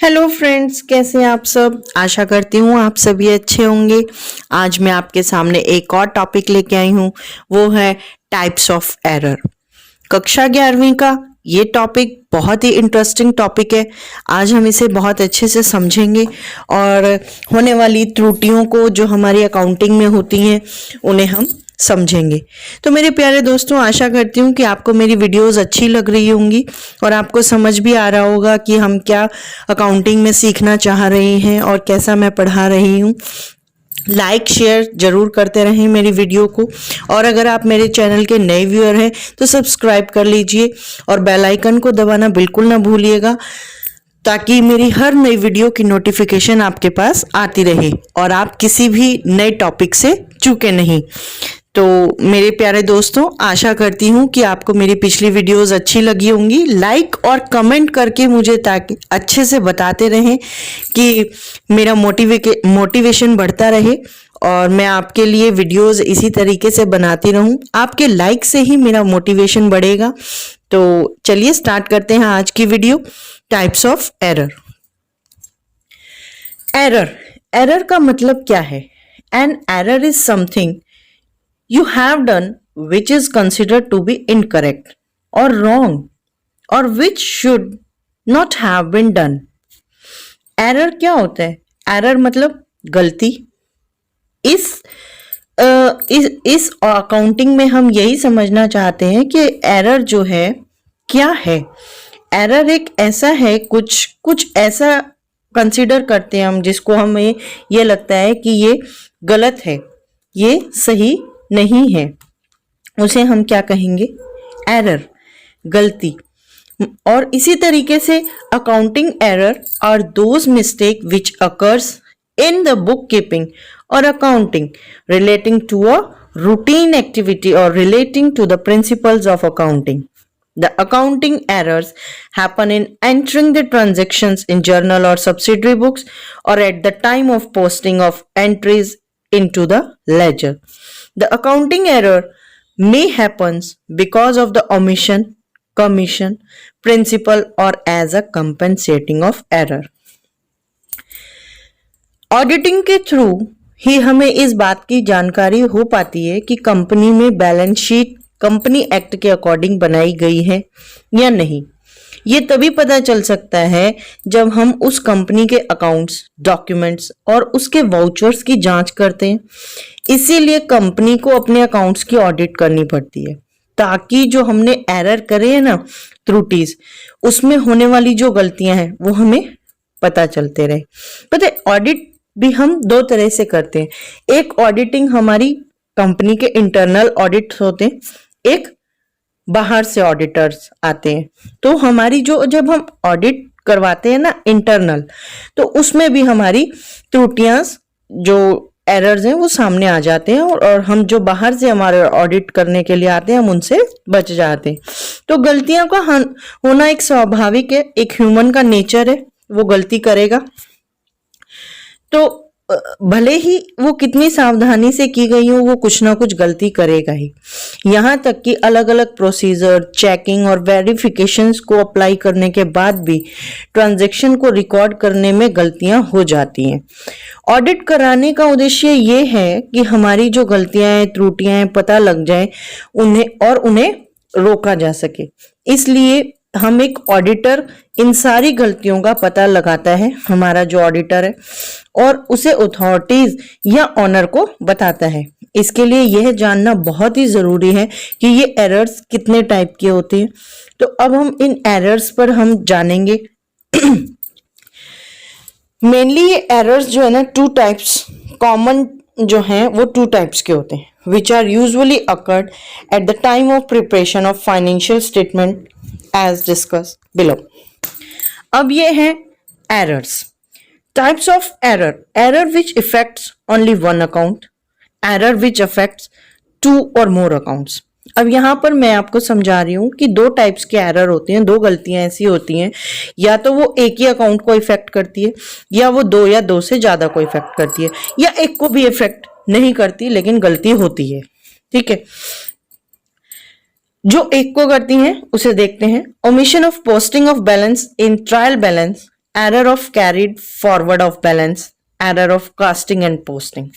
Hello friends, कैसे हैं आप सब। आशा करती हूँ आप सभी अच्छे होंगे। आज मैं आपके सामने एक और टॉपिक लेके आई हूँ, वो है टाइप्स ऑफ एरर। कक्षा 11वीं का ये टॉपिक बहुत ही इंटरेस्टिंग टॉपिक है। आज हम इसे बहुत अच्छे से समझेंगे और होने वाली त्रुटियों को जो हमारी अकाउंटिंग में होती हैं उन्हें हम समझेंगे। तो मेरे प्यारे दोस्तों, आशा करती हूँ कि आपको मेरी वीडियोस अच्छी लग रही होंगी और आपको समझ भी आ रहा होगा कि हम क्या अकाउंटिंग में सीखना चाह रहे हैं और कैसा मैं पढ़ा रही हूँ। लाइक शेयर जरूर करते रहें मेरी वीडियो को, और अगर आप मेरे चैनल के नए व्यूअर हैं तो सब्सक्राइब कर लीजिए और बेल आइकन को दबाना बिल्कुल ना भूलिएगा, ताकि मेरी हर नई वीडियो की नोटिफिकेशन आपके पास आती रहे और आप किसी भी नए टॉपिक से चूके नहीं। तो मेरे प्यारे दोस्तों, आशा करती हूँ कि आपको मेरी पिछली वीडियोस अच्छी लगी होंगी। लाइक और कमेंट करके मुझे ताकि अच्छे से बताते रहें कि मेरा मोटिवेशन बढ़ता रहे और मैं आपके लिए वीडियोस इसी तरीके से बनाती रहूं। आपके लाइक से ही मेरा मोटिवेशन बढ़ेगा। तो चलिए स्टार्ट करते हैं आज की video. Types of error. Error का मतलब क्या है? An error is something you have done which is considered to be incorrect or wrong or which should not have been done. Error क्या होता है? एरर मतलब गलती। इस अकाउंटिंग में हम यही समझना चाहते हैं कि एरर जो है क्या है। एरर एक ऐसा है, कुछ ऐसा कंसिडर करते हैं हम जिसको हमें ये लगता है कि ये गलत है, ये सही नहीं है, उसे हम क्या कहेंगे? एरर, गलती। और इसी तरीके से accounting error are those mistake which occurs in the book keeping और accounting relating to a routine activity or relating to the principles of accounting. The accounting errors happen in entering the transactions in journal or subsidiary books or at the time of posting of entries into the ledger. The accounting error may happen because of the omission, commission, principal or as a compensating of error. Auditing के through ही हमें इस बात की जानकारी हो पाती है कि कंपनी में बैलेंस शीट कंपनी एक्ट के अकॉर्डिंग बनाई गई है या नहीं। ये तभी पता चल सकता है जब हम उस कंपनी के अकाउंट्स, डॉक्यूमेंट्स और उसके वाउचर्स की जांच करते हैं। इसीलिए कंपनी को अपने अकाउंट्स की ऑडिट करनी पड़ती है, ताकि जो हमने एरर करे है ना, त्रुटिस, उसमें होने वाली जो गलतियां हैं वो हमें पता चलते रहे। पता है, ऑडिट भी हम दो तरह से करते हैं। एक ऑडिटिंग हमारी कंपनी के इंटरनल ऑडिट होते हैं, एक बाहर से ऑडिटर्स आते हैं। तो हमारी जब हम ऑडिट करवाते हैं ना इंटरनल, तो उसमें भी हमारी त्रुटियां, जो एरर्स हैं, वो सामने आ जाते हैं और हम जो बाहर से हमारे ऑडिट करने के लिए आते हैं हम उनसे बच जाते हैं। तो गलतियां का होना एक स्वाभाविक है, एक ह्यूमन का नेचर है, वो गलती करेगा। तो भले ही वो कितनी सावधानी से की गई हो, वो कुछ ना कुछ गलती करेगा ही। यहाँ तक कि अलग अलग प्रोसीजर, चेकिंग और वेरिफिकेशंस को अप्लाई करने के बाद भी ट्रांजैक्शन को रिकॉर्ड करने में गलतियां हो जाती हैं। ऑडिट कराने का उद्देश्य ये है कि हमारी जो गलतियां हैं, त्रुटियां हैं, पता लग जाए उन्हें रोका जा सके। इसलिए हम एक ऑडिटर इन सारी गलतियों का पता लगाता है, हमारा जो ऑडिटर है, और उसे अथॉरिटीज या ऑनर को बताता है। इसके लिए यह जानना बहुत ही जरूरी है कि ये एरर्स कितने टाइप के होते हैं। तो अब हम इन एरर्स पर हम जानेंगे। मेनली ये एरर्स जो है ना, टू टाइप्स कॉमन जो हैं वो टू टाइप्स के होते हैं, which are usually occurred at the time of preparation of financial statement as discussed below. अब ये हैं errors. Types of error. Error which affects only one account. Error which affects two or more accounts. अब यहाँ पर मैं आपको समझा रही हूँ कि दो टाइप्स के एरर होते हैं। दो गलतियां ऐसी होती हैं, या तो वो एक ही अकाउंट को इफेक्ट करती है, या वो दो या दो से ज्यादा को इफेक्ट करती है, या एक को भी इफेक्ट नहीं करती लेकिन गलती होती है। ठीक है, जो एक को करती हैं उसे देखते हैं। Omission of posting of balance in trial balance error of carried forward of balance, error of casting and posting.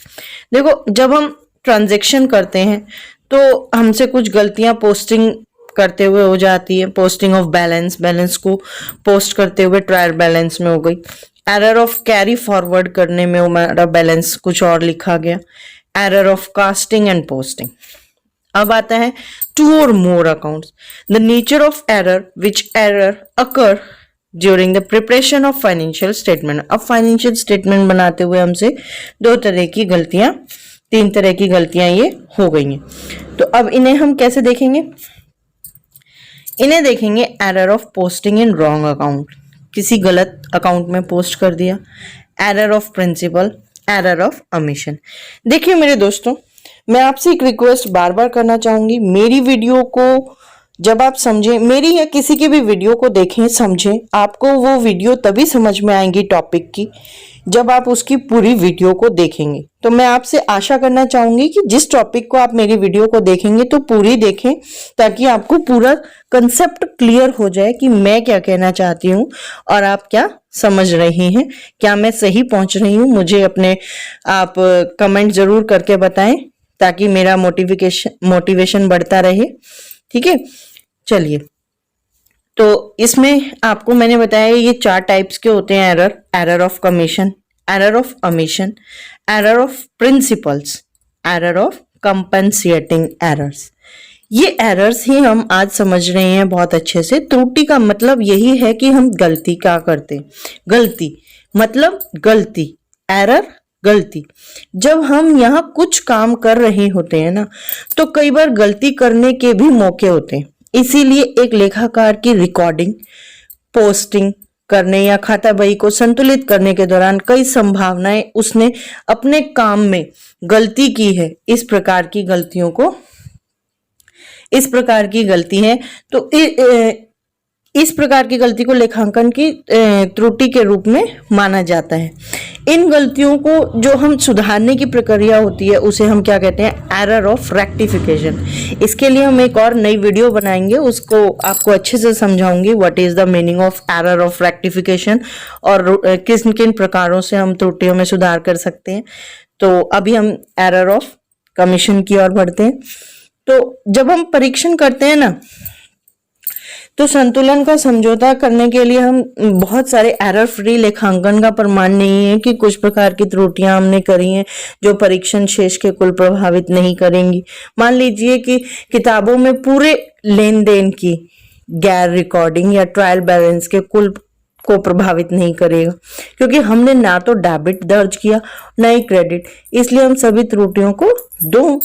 देखो, जब हम ट्रांजैक्शन करते हैं तो हमसे कुछ गलतियां पोस्टिंग करते हुए हो जाती है। पोस्टिंग ऑफ बैलेंस, बैलेंस को पोस्ट करते हुए ट्रायल बैलेंस में हो गई। एरर ऑफ कैरी फॉरवर्ड करने में हमारा बैलेंस कुछ और लिखा गया। Error of casting and posting. अब आता है two or more accounts, the nature of error which error occur during the preparation of financial statement. अब फाइनेंशियल स्टेटमेंट बनाते हुए हमसे तीन तरह की गलतियां ये हो गई हैं। तो अब इन्हें हम कैसे देखेंगे? इन्हें देखेंगे error of posting in wrong account, किसी गलत अकाउंट में पोस्ट कर दिया। Error of principle, error of omission. देखिए मेरे दोस्तों, मैं आपसे एक रिक्वेस्ट बार बार करना चाहूंगी, मेरी वीडियो को जब आप समझें, मेरी या किसी की भी वीडियो को देखें, समझें, आपको वो वीडियो तभी समझ में आएगी टॉपिक की जब आप उसकी पूरी वीडियो को देखेंगे। तो मैं आपसे आशा करना चाहूंगी कि जिस टॉपिक को आप मेरी वीडियो को देखेंगे तो पूरी देखें, ताकि आपको पूरा कंसेप्ट क्लियर हो जाए कि मैं क्या कहना चाहती हूँ और आप क्या समझ रही हैं, क्या मैं सही पहुंच रही हूँ। मुझे अपने आप कमेंट जरूर करके बताएं ताकि मेरा मोटिवेशन बढ़ता रहे। ठीक है, चलिए। तो इसमें आपको मैंने बताया ये 4 टाइप्स के होते हैं error. Error of commission, error of omission, error of principles, error of compensating errors. ये एरर्स ही हम आज समझ रहे हैं बहुत अच्छे से। त्रुटि का मतलब यही है कि हम गलती क्या करते हैं। गलती मतलब गलती, एरर गलती। जब हम यहाँ कुछ काम कर रहे होते हैं ना, तो कई बार गलती करने के भी मौके होते हैं। इसीलिए एक लेखाकार की रिकॉर्डिंग, पोस्टिंग करने या खाता बही को संतुलित करने के दौरान कई संभावनाएं उसने अपने काम में गलती की है। इस प्रकार की गलती है। तो इस प्रकार की गलती को लेखांकन की त्रुटि के रूप में माना जाता है। इन गलतियों को जो हम सुधारने की प्रक्रिया होती है उसे हम क्या कहते हैं? Error of rectification. इसके लिए हम एक और नई वीडियो बनाएंगे, उसको आपको अच्छे से समझाऊंगी what is the meaning of error of rectification और किन किन प्रकारों से हम त्रुटियों में सुधार कर सकते हैं। तो अभी हम एरर ऑफ कमीशन की ओर बढ़ते हैं। तो जब हम परीक्षण करते हैं ना, तो संतुलन का समझौता करने के लिए हम बहुत सारे एरर फ्री लेखांकन का प्रमाण नहीं है कि कुछ प्रकार की त्रुटियां हमने करी हैं जो परीक्षण शेष के कुल प्रभावित नहीं करेंगी। मान लीजिए कि किताबों में पूरे लेन देन की गैर रिकॉर्डिंग या ट्रायल बैलेंस के कुल को प्रभावित नहीं करेगा, क्योंकि हमने ना तो डेबिट दर्ज किया ना ही क्रेडिट। इसलिए हम सभी त्रुटियों को 2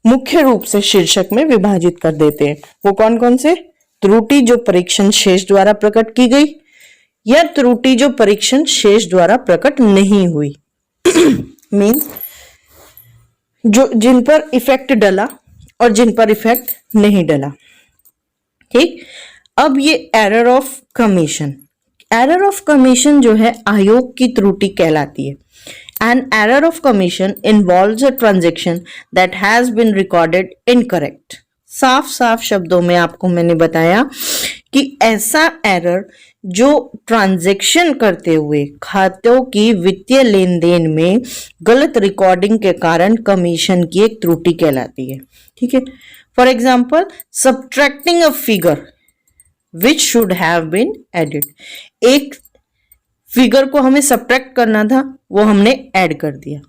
मुख्य रूप से शीर्षक में विभाजित कर देते हैं। वो कौन कौन से? त्रुटि जो परीक्षण शेष द्वारा प्रकट की गई या त्रुटि जो परीक्षण शेष द्वारा प्रकट नहीं हुई। मीन्स जो जिन पर इफेक्ट डला और जिन पर इफेक्ट नहीं डला। ठीक, अब ये error of commission. Error of commission जो है आयोग की त्रुटि कहलाती है। An error of commission involves a transaction that has been recorded incorrect. साफ शब्दों में आपको मैंने बताया कि ऐसा एरर जो ट्रांजैक्शन करते हुए खातों की वित्तीय लेन देन में गलत रिकॉर्डिंग के कारण कमीशन की एक त्रुटि कहलाती है। ठीक है, for example subtracting a figure which should have been added. एक फिगर को हमें सब्ट्रैक्ट करना था, वो हमने ऐड कर दिया।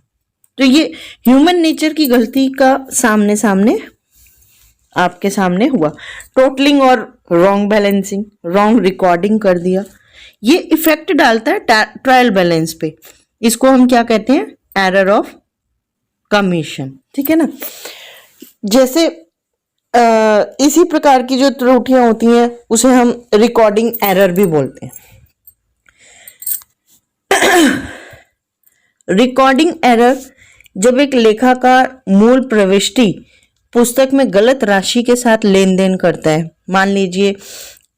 तो ये ह्यूमन नेचर की गलती का सामने आपके सामने हुआ। टोटलिंग और रॉन्ग बैलेंसिंग, रॉन्ग रिकॉर्डिंग कर दिया, ये इफेक्ट डालता है ट्रायल बैलेंस पे। इसको हम क्या कहते हैं? Error of commission. ठीक है ना। जैसे इसी प्रकार की जो त्रुटियां होती हैं उसे हम रिकॉर्डिंग एरर भी बोलते हैं। रिकॉर्डिंग एरर जब एक लेखाकार मूल प्रविष्टि पुस्तक में गलत राशि के साथ लेन देन करता है। मान लीजिए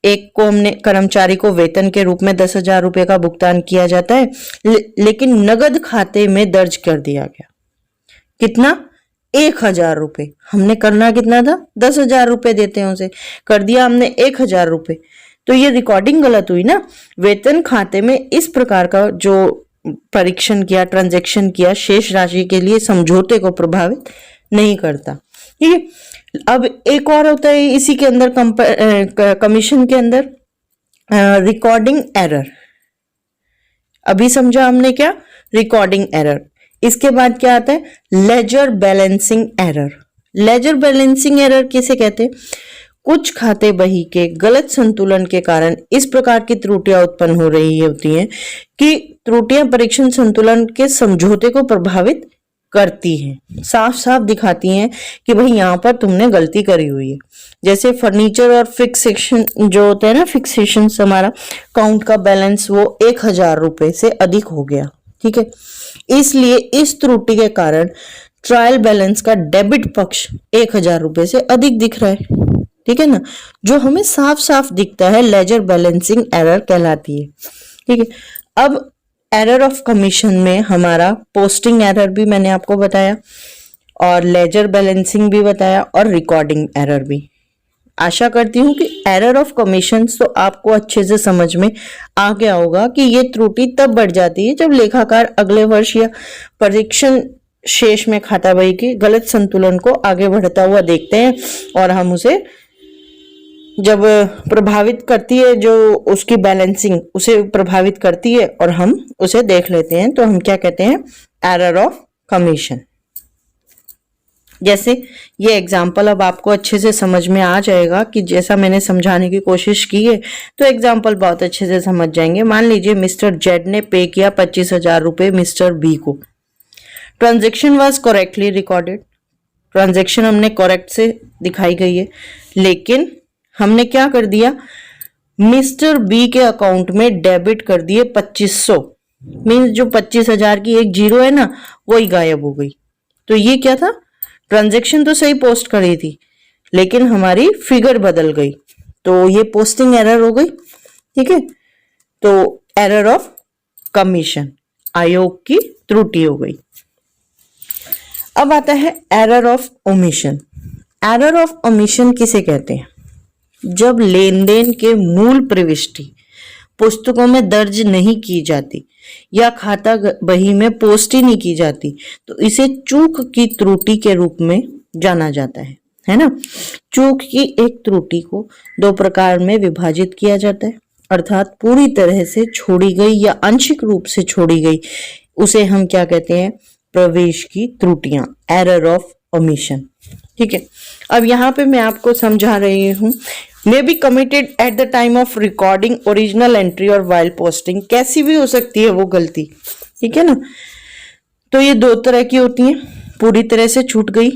एक को हमने कर्मचारी को वेतन के रूप में 10,000 रुपए का भुगतान किया जाता है, लेकिन नगद खाते में दर्ज कर दिया गया। कितना? 1,000 रुपए। हमने करना कितना था? 10,000 रुपए देते हैं उसे, कर दिया हमने 1,000 रुपए। तो ये रिकॉर्डिंग गलत हुई ना। वेतन खाते में इस प्रकार का जो परीक्षण किया, ट्रांजैक्शन किया, शेष राशि के लिए समझौते को प्रभावित नहीं करता। ठीक है। अब एक और होता है इसी के अंदर कमीशन के अंदर रिकॉर्डिंग एरर। अभी समझा हमने क्या, रिकॉर्डिंग एरर। इसके बाद क्या आता है, ledger balancing error. Ledger balancing error किसे कहते हैं, कुछ खाते बही के गलत संतुलन के कारण इस प्रकार की त्रुटियां उत्पन्न हो रही होती हैं कि त्रुटियां परीक्षण संतुलन के समझौते को प्रभावित करती हैं, साफ साफ दिखाती हैं कि भाई यहाँ पर तुमने गलती करी हुई है। जैसे फर्नीचर और फिक्सेशन जो होता है ना, फिक्सेशन हमारा काउंट का बैलेंस वो 1000 रुपए से अधिक हो गया। ठीक है, इसलिए इस त्रुटि के कारण ट्रायल बैलेंस का डेबिट पक्ष 1000 रुपए से अधिक दिख रहा है। ठीक है ना, जो हमें साफ साफ दिखता है, लेजर बैलेंसिंग एरर कहलाती है। ठीक है, अब एरर ऑफ कमीशन में हमारा पोस्टिंग एरर भी मैंने आपको बताया और लेजर बैलेंसिंग भी बताया और रिकॉर्डिंग एरर भी। आशा करती हूँ कि एरर ऑफ कमीशन तो आपको अच्छे से समझ में आ गया होगा कि ये त्रुटि तब बढ़ जाती है जब लेखाकार अगले वर्ष या परीक्षण शेष में खाता बही के गलत संतुलन को आगे बढ़ता हुआ देखते हैं और हम उसे जब प्रभावित करती है, जो उसकी बैलेंसिंग उसे प्रभावित करती है और हम उसे देख लेते हैं, तो हम क्या कहते हैं, एरर ऑफ कमीशन। जैसे ये एग्जाम्पल अब आपको अच्छे से समझ में आ जाएगा कि जैसा मैंने समझाने की कोशिश की है तो एग्जाम्पल बहुत अच्छे से समझ जाएंगे। मान लीजिए मिस्टर जेड ने पे किया 25,000 रुपए मिस्टर बी को। Transaction was correctly recorded, transaction हमने करेक्ट से दिखाई गई है, लेकिन हमने क्या कर दिया, मिस्टर बी के अकाउंट में डेबिट कर दिए 2500। मीन्स जो 25,000 की एक जीरो है ना, वही गायब हो गई। तो ये क्या था, ट्रांजैक्शन तो सही पोस्ट करी थी लेकिन हमारी फिगर बदल गई, तो ये पोस्टिंग एरर हो गई। ठीक है, तो एरर ऑफ कमीशन, आयोग की त्रुटि हो गई। अब आता है error of omission. Error of omission किसे कहते हैं, जब लेन देन के मूल प्रविष्टि पुस्तकों में दर्ज नहीं की जाती या खाता बही में पोस्ट ही नहीं की जाती, तो इसे चूक की त्रुटि के रूप में जाना जाता है ना। चूक की एक त्रुटि को दो प्रकार में विभाजित किया जाता है, अर्थात पूरी तरह से छोड़ी गई या आंशिक रूप से छोड़ी गई, उसे हम क्या कहते हैं, प्रवेश की त्रुटियां, एरर ऑफ ओमिशन। ठीक है, अब यहाँ पे मैं आपको समझा रही हूँ, may be committed eight the time of recording original entry और वाइल पोस्टिंग, कैसी भी हो सकती है वो गलती। ठीक है ना, तो ये दो तरह की होती हैं, पूरी तरह से छूट गई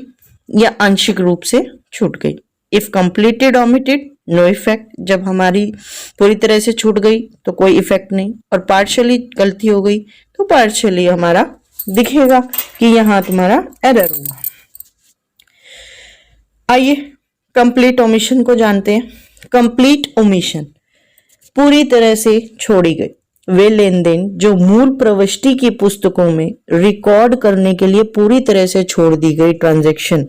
या आंशिक रूप से छूट गई। If completed omitted no effect, जब हमारी पूरी तरह से छूट गई तो कोई इफेक्ट नहीं, और पार्शियली गलती हो गई तो पार्शियली हमारा दिखेगा कि यहाँ तुम्हारा एरर हुआ। आइए कंप्लीट ओमिशन को जानते हैं। कंप्लीट ओमिशन, पूरी तरह से छोड़ी गई वे लेन देन जो मूल प्रविष्टि की पुस्तकों में रिकॉर्ड करने के लिए पूरी तरह से छोड़ दी गई ट्रांजैक्शन,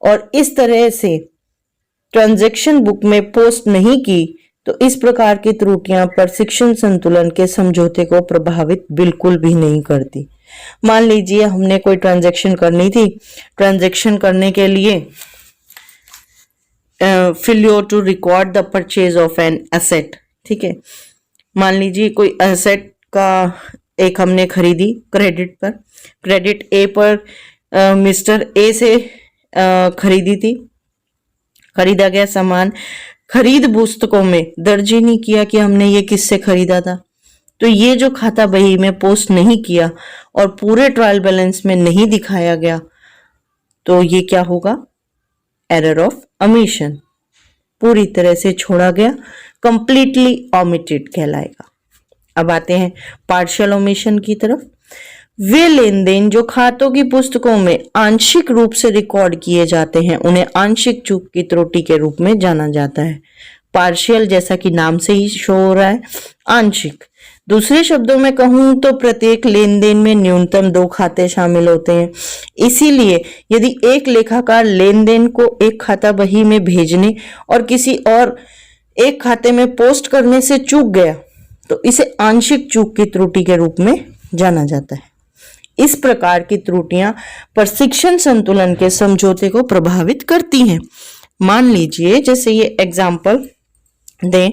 और इस तरह से ट्रांजैक्शन बुक में पोस्ट नहीं की, तो इस प्रकार की त्रुटियां प्रशिक्षण संतुलन के समझौते को प्रभावित बिल्कुल भी नहीं करती। मान लीजिए हमने कोई ट्रांजैक्शन करनी थी, ट्रांजैक्शन करने के लिए failure to record the purchase of an asset. ठीक है, मान लीजिए कोई एसेट का एक हमने खरीदी क्रेडिट पर, क्रेडिट ए पर मिस्टर ए से खरीदी थी, खरीदा गया सामान खरीद पुस्तकों में दर्ज ही नहीं किया कि हमने ये किससे खरीदा था, तो ये जो खाता बही में पोस्ट नहीं किया और पूरे ट्रायल बैलेंस में नहीं दिखाया गया, तो ये क्या होगा, एरर ऑफ ओमिशन, पूरी तरह से छोड़ा गया, कंप्लीटली ओमिटेड कहलाएगा। अब आते हैं पार्शियल ओमिशन की तरफ। वे लेन देन जो खातों की पुस्तकों में आंशिक रूप से रिकॉर्ड किए जाते हैं, उन्हें आंशिक चूक की त्रुटि के रूप में जाना जाता है। पार्शियल जैसा कि नाम से ही शो हो रहा है, आंशिक। दूसरे शब्दों में कहूं तो प्रत्येक लेन देन में न्यूनतम 2 खाते शामिल होते हैं। इसीलिए यदि एक लेखाकार लेन देन को एक खाता बही में भेजने और किसी और एक खाते में पोस्ट करने से चूक गया तो इसे आंशिक चूक की त्रुटि के रूप में जाना जाता है। इस प्रकार की त्रुटियां प्रशिक्षण संतुलन के समझौते को प्रभावित करती हैं। मान लीजिए जैसे ये एग्जाम्पल दें,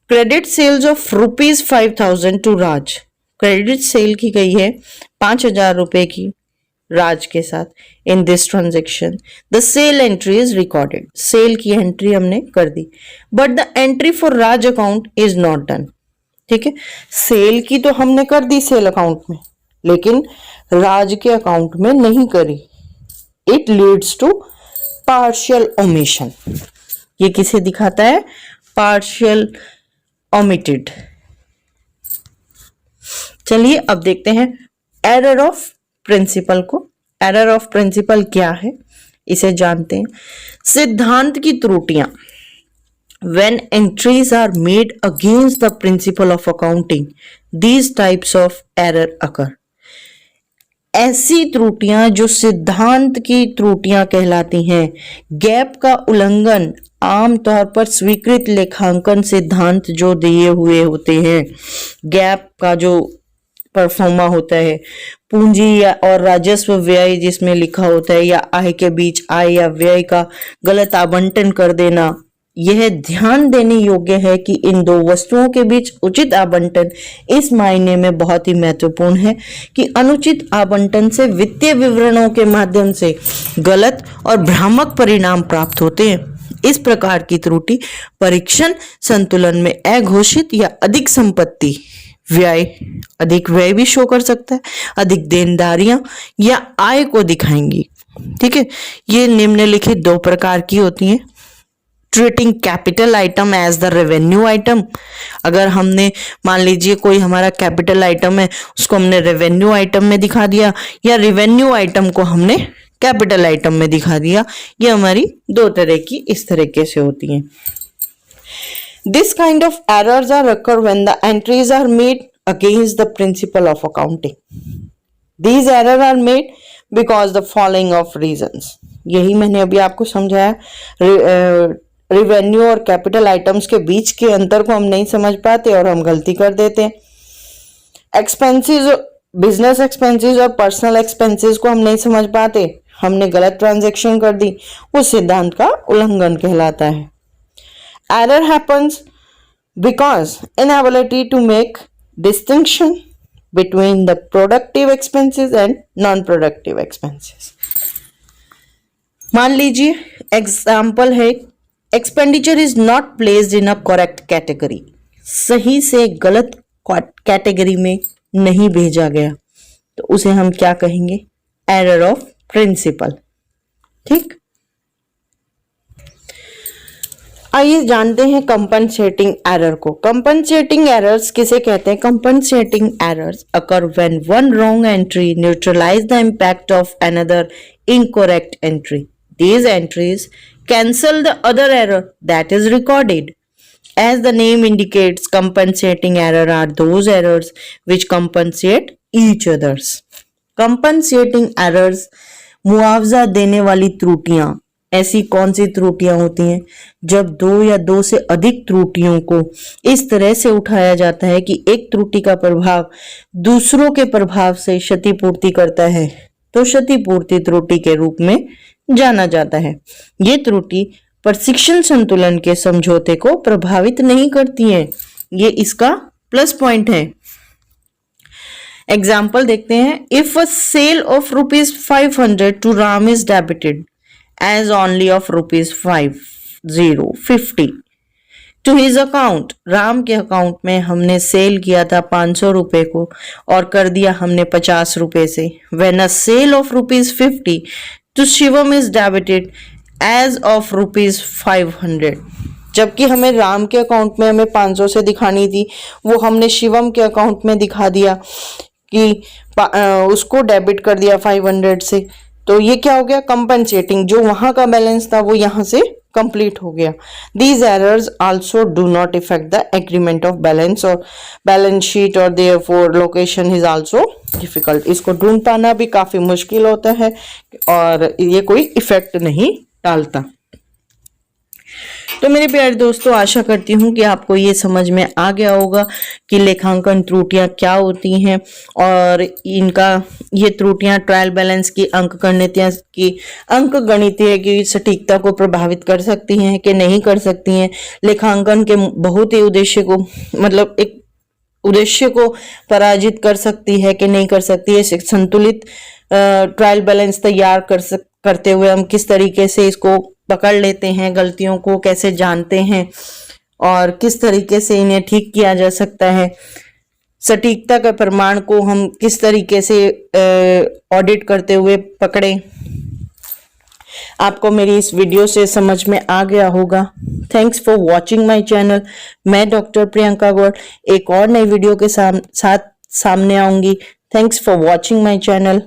credit sales of ₹5,000 to Raj. Credit sale की गई है 5,000 रुपए की राज के साथ। In this transaction the sale entry is recorded. Sale की एंट्री हमने कर दी, but the entry for Raj account is not done. ठीक है, सेल की तो हमने कर दी सेल अकाउंट में, लेकिन राज के अकाउंट में नहीं करी। It leads to partial omission. ये किसे दिखाता है? Partial omitted. चलिए अब देखते हैं एरर ऑफ प्रिंसिपल को। एरर ऑफ प्रिंसिपल क्या है इसे जानते हैं। सिद्धांत की त्रुटियां, when entries are made against the principle of accounting, these types of error occur। ऐसी त्रुटियां जो सिद्धांत की त्रुटियां कहलाती हैं। गैप का उल्लंघन आमतौर पर स्वीकृत लेखांकन सिद्धांत जो दिए हुए होते हैं, गैप का जो परफॉर्मा होता है, पूंजी या और राजस्व व्यय जिसमें लिखा होता है, या आय के बीच आय या व्यय का गलत आवंटन कर देना, यह ध्यान देने योग्य है कि इन दो वस्तुओं के बीच उचित आवंटन इस मायने में बहुत ही महत्वपूर्ण है कि अनुचित आवंटन से वित्तीय विवरणों के माध्यम से गलत और भ्रामक परिणाम प्राप्त होते हैं। इस प्रकार की त्रुटि परीक्षण संतुलन में अघोषित या अधिक संपत्ति व्यय, अधिक व्यय भी शो कर सकता है, अधिक देनदारियां या आय को दिखाएंगी। ठीक है, ये निम्नलिखित दो प्रकार की होती हैं। Treating capital item as the revenue item. अगर हमने मान लीजिए कोई हमारा कैपिटल आइटम है, उसको हमने रेवेन्यू आइटम में दिखा दिया, या रेवेन्यू आइटम को हमने कैपिटल आइटम में दिखा दिया, ये हमारी दो तरह की इस तरीके से होती हैं। This kind of errors are occur when the entries are made against the principle of accounting. These errors are made because the following of reasons। यही मैंने अभी आपको समझाया। रेवेन्यू और कैपिटल आइटम्स के बीच के अंतर को हम नहीं समझ पाते और हम गलती कर देते हैं। एक्सपेंसेस, बिजनेस एक्सपेंसेस और पर्सनल एक्सपेंसेस को हम नहीं समझ पाते, हमने गलत ट्रांजैक्शन कर दी, उस सिद्धांत का उल्लंघन कहलाता है। Error happens because inability to make distinction between the productive expenses and non-productive expenses। मान लीजिए एग्जाम्पल है, expenditure is not placed in a correct category. सही से गलत कैटेगरी में नहीं भेजा गया, तो उसे हम क्या कहेंगे? Error of principle. ठीक, आइए जानते हैं कंपनसेटिंग एरर को। कंपनसेटिंग एरर्स किसे कहते हैं? Compensating errors occur when one wrong entry neutralize the impact of another incorrect entry. These entries cancel the other error that is recorded। As the name indicates, compensating error are those errors which compensate each others। Compensating errors, मुआवजा देने वाली त्रुटियां। ऐसी कौन सी त्रुटियां होती हैं? जब दो या दो से अधिक त्रुटियों को इस तरह से उठाया जाता है कि एक त्रुटि का प्रभाव दूसरों के प्रभाव से क्षतिपूर्ति करता है, तो क्षतिपूर्ति त्रुटि के रूप में जाना जाता है। ये त्रुटि प्रशिक्षण संतुलन के समझौते को प्रभावित नहीं करती है, ये इसका प्लस पॉइंट है। एग्जाम्पल देखते हैं। If a sale of ₹500 to Ram is debited as only of ₹50 to his account. Ram के अकाउंट में हमने सेल किया था 500 रुपए को और कर दिया हमने 50 रुपए से। When a sale of ₹50 to Shivam is debited as of ₹500। जबकि हमें राम के अकाउंट में हमें 500 से दिखानी थी, वो हमने शिवम के अकाउंट में दिखा दिया कि उसको डेबिट कर दिया 500 से। तो ये क्या हो गया? कंपनसेटिंग, जो वहां का बैलेंस था वो यहाँ से कंप्लीट हो गया। These errors also do not effect the agreement of balance और बैलेंस शीट और therefore location is also difficult. इसको ढूंढ पाना भी काफी मुश्किल होता है और ये कोई इफेक्ट नहीं डालता। तो मेरे प्यारे दोस्तों, आशा करती हूँ कि आपको ये समझ में आ गया होगा कि लेखांकन त्रुटियां क्या होती हैं और इनका ये त्रुटियां ट्रायल बैलेंस की अंक गणितीय की सटीकता को प्रभावित कर सकती हैं कि नहीं कर सकती हैं। लेखांकन के बहुत ही उद्देश्य को पराजित कर सकती है कि नहीं कर सकती है। संतुलित ट्रायल बैलेंस तैयार करते हुए हम किस तरीके से इसको पकड़ लेते हैं, गलतियों को कैसे जानते हैं और किस तरीके से इन्हें ठीक किया जा सकता है। सटीकता के प्रमाण को हम किस तरीके से ऑडिट करते हुए पकड़े, आपको मेरी इस वीडियो से समझ में आ गया होगा। Thanks for watching my channel. मैं डॉक्टर प्रियंका गौड़ एक और नई वीडियो के साथ सामने आऊंगी। Thanks for watching my channel.